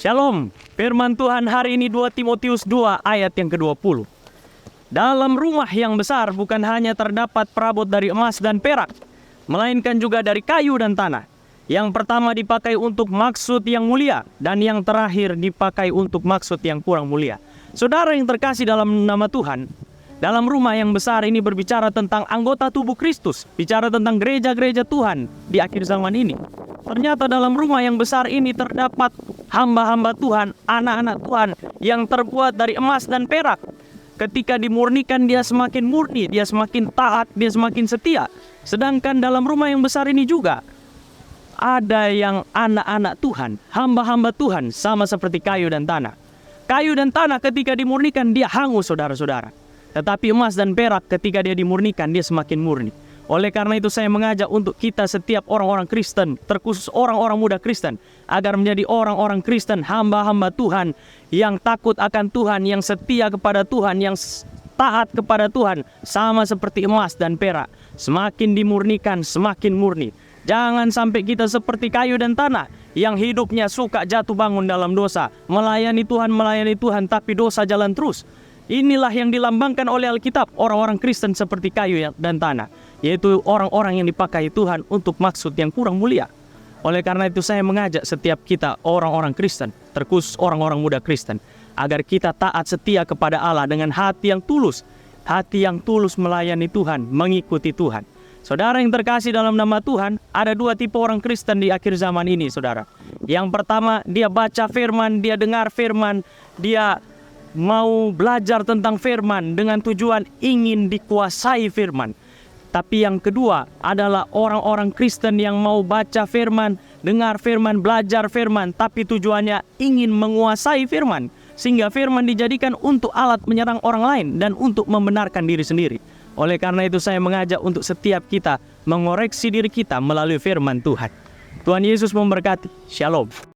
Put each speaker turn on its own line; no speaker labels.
Shalom, firman Tuhan hari ini 2 Timotius 2 ayat yang ke-20. Dalam rumah yang besar bukan hanya terdapat perabot dari emas dan perak, melainkan juga dari kayu dan tanah. Yang pertama dipakai untuk maksud yang mulia, dan yang terakhir dipakai untuk maksud yang kurang mulia. Saudara yang terkasih dalam nama Tuhan, dalam rumah yang besar ini berbicara tentang anggota tubuh Kristus, bicara tentang gereja-gereja Tuhan di akhir zaman ini. Ternyata dalam rumah yang besar ini terdapat hamba-hamba Tuhan, anak-anak Tuhan yang terbuat dari emas dan perak. Ketika dimurnikan dia semakin murni, dia semakin taat, dia semakin setia. Sedangkan dalam rumah yang besar ini juga ada yang anak-anak Tuhan, hamba-hamba Tuhan sama seperti kayu dan tanah. Kayu dan tanah ketika dimurnikan dia hangus, saudara-saudara. Tetapi emas dan perak ketika dia dimurnikan dia semakin murni. Oleh karena itu saya mengajak untuk kita setiap orang-orang Kristen, terkhusus orang-orang muda Kristen, agar menjadi orang-orang Kristen, hamba-hamba Tuhan, yang takut akan Tuhan, yang setia kepada Tuhan, yang taat kepada Tuhan, sama seperti emas dan perak. Semakin dimurnikan, semakin murni. Jangan sampai kita seperti kayu dan tanah, yang hidupnya suka jatuh bangun dalam dosa, melayani Tuhan, tapi dosa jalan terus. Inilah yang dilambangkan oleh Alkitab, orang-orang Kristen seperti kayu dan tanah, yaitu orang-orang yang dipakai Tuhan untuk maksud yang kurang mulia. Oleh karena itu saya mengajak setiap kita orang-orang Kristen, terkhusus orang-orang muda Kristen, agar kita taat setia kepada Allah dengan hati yang tulus melayani Tuhan, mengikuti Tuhan. Saudara yang terkasih dalam nama Tuhan, ada dua tipe orang Kristen di akhir zaman ini, saudara. Yang pertama, dia baca firman, dia dengar firman, dia mau belajar tentang firman dengan tujuan ingin dikuasai firman. Tapi yang kedua adalah orang-orang Kristen yang mau baca firman, dengar firman, belajar firman, tapi tujuannya ingin menguasai firman, sehingga firman dijadikan untuk alat menyerang orang lain dan untuk membenarkan diri sendiri. Oleh karena itu saya mengajak untuk setiap kita mengoreksi diri kita melalui firman Tuhan. Tuhan Yesus memberkati. Shalom.